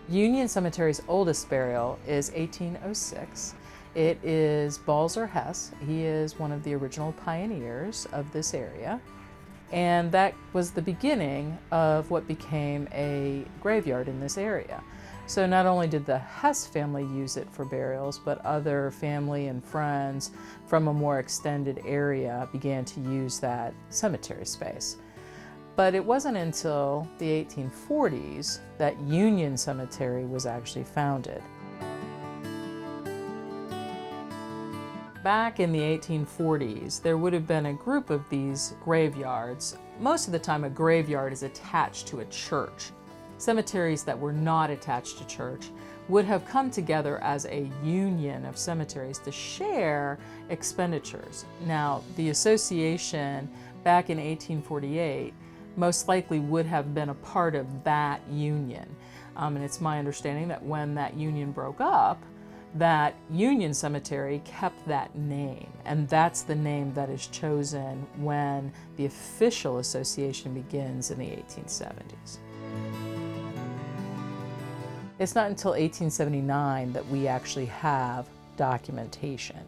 Union Cemetery's oldest burial is 1806. It is Balzer Hess. He is one of the original pioneers of this area. And that was the beginning of what became a graveyard in this area. So not only did the Hess family use it for burials, but other family and friends from a more extended area began to use that cemetery space. But it wasn't until the 1840s that Union Cemetery was actually founded. Back in the 1840s, there would have been a group of these graveyards. Most of the time, a graveyard is attached to a church. Cemeteries that were not attached to church would have come together as a union of cemeteries to share expenditures. Now, the association back in 1848 most likely would have been a part of that union. And it's my understanding that when that union broke up, that Union Cemetery kept that name, and that's the name that is chosen when the official association begins in the 1870s. It's not until 1879 that we actually have documentation.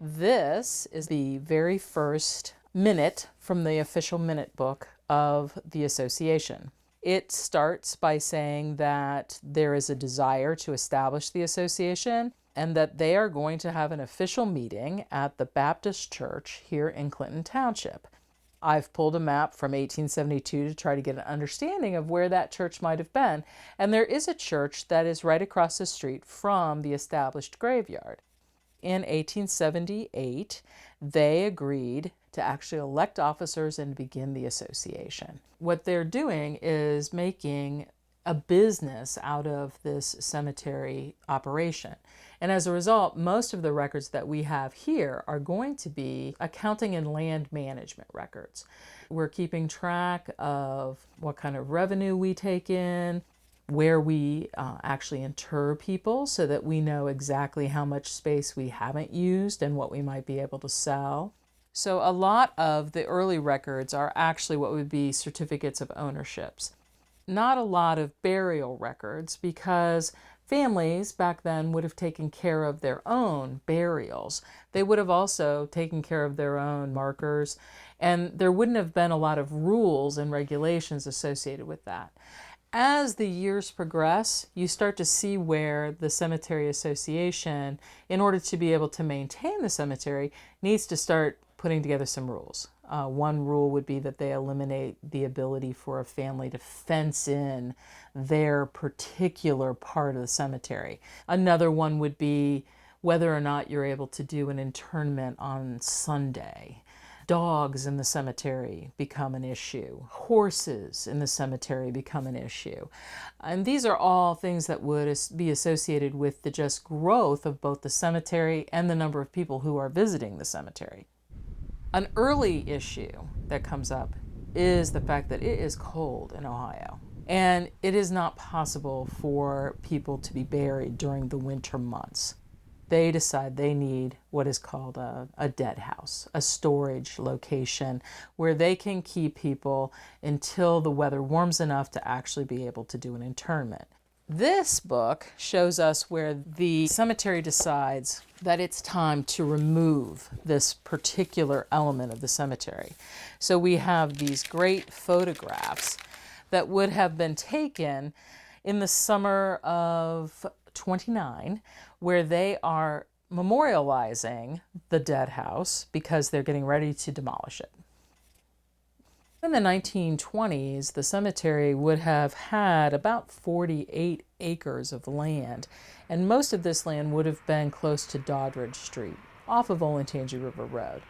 This is the very first minute from the official minute book of the association. It starts by saying that there is a desire to establish the association and that they are going to have an official meeting at the Baptist Church here in Clinton Township. I've pulled a map from 1872 to try to get an understanding of where that church might have been, and there is a church that is right across the street from the established graveyard. In 1878, they agreed to actually elect officers and begin the association. What they're doing is making a business out of this cemetery operation. And as a result, most of the records that we have here are going to be accounting and land management records. We're keeping track of what kind of revenue we take in, where we actually inter people so that we know exactly how much space we haven't used and what we might be able to sell. So a lot of the early records are actually what would be certificates of ownerships. Not a lot of burial records because families back then would have taken care of their own burials. They would have also taken care of their own markers, and there wouldn't have been a lot of rules and regulations associated with that. As the years progress, you start to see where the Cemetery Association, in order to be able to maintain the cemetery, needs to start putting together some rules. One rule would be that they eliminate the ability for a family to fence in their particular part of the cemetery. Another one would be whether or not you're able to do an interment on Sunday. Dogs in the cemetery become an issue. Horses in the cemetery become an issue. And these are all things that would be associated with the just growth of both the cemetery and the number of people who are visiting the cemetery. An early issue that comes up is the fact that it is cold in Ohio. And it is not possible for people to be buried during the winter months. They decide they need what is called a dead house, a storage location where they can keep people until the weather warms enough to actually be able to do an interment. This book shows us where the cemetery decides that it's time to remove this particular element of the cemetery. So we have these great photographs that would have been taken in the summer of 29, where they are memorializing the dead house because they're getting ready to demolish it. In the 1920s, the cemetery would have had about 48 acres of land, and most of this land would have been close to Doddridge Street, off of Olentangy River Road.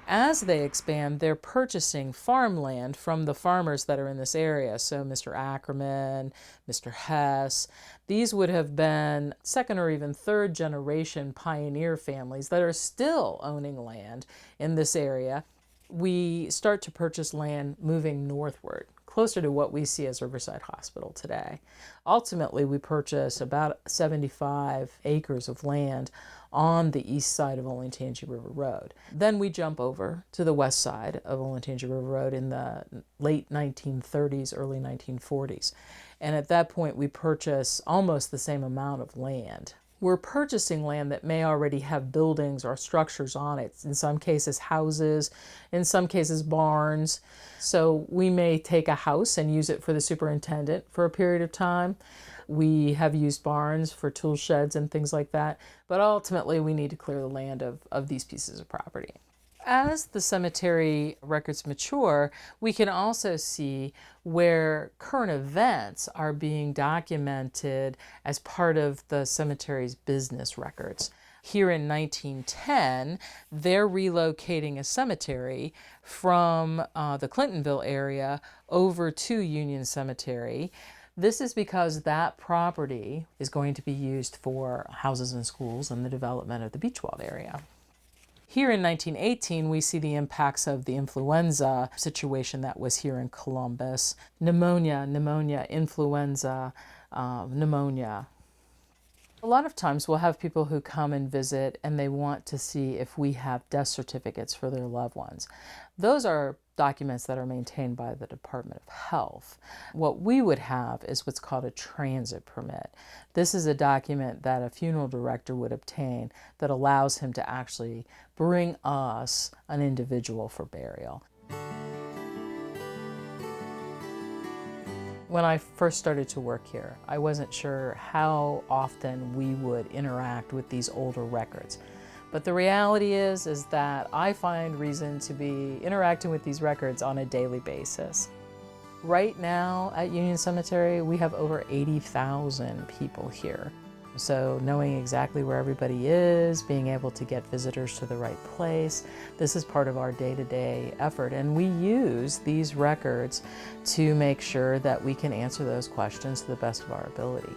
As they expand, they're purchasing farmland from the farmers that are in this area. So Mr. Ackerman, Mr. Hess, these would have been second or even third generation pioneer families that are still owning land in this area. We start to purchase land moving northward, closer to what we see as Riverside Hospital today. Ultimately, we purchased about 75 acres of land on the east side of Olentangy River Road. Then we jump over to the west side of Olentangy River Road in the late 1930s, early 1940s. And at that point, we purchase almost the same amount of land. We're purchasing land that may already have buildings or structures on it, in some cases houses, in some cases barns. So we may take a house and use it for the superintendent for a period of time. We have used barns for tool sheds and things like that, but ultimately we need to clear the land of these pieces of property. As the cemetery records mature, we can also see where current events are being documented as part of the cemetery's business records. Here in 1910, they're relocating a cemetery from the Clintonville area over to Union Cemetery. This is because that property is going to be used for houses and schools and the development of the Beachwald area. Here in 1918, we see the impacts of the influenza situation that was here in Columbus. Pneumonia, influenza, pneumonia. A lot of times we'll have people who come and visit and they want to see if we have death certificates for their loved ones. Those are documents that are maintained by the Department of Health. What we would have is what's called a transit permit. This is a document that a funeral director would obtain that allows him to actually bring us an individual for burial. When I first started to work here, I wasn't sure how often we would interact with these older records. But the reality is that I find reason to be interacting with these records on a daily basis. Right now at Union Cemetery, we have over 80,000 people here. So knowing exactly where everybody is, being able to get visitors to the right place, this is part of our day-to-day effort. And we use these records to make sure that we can answer those questions to the best of our ability.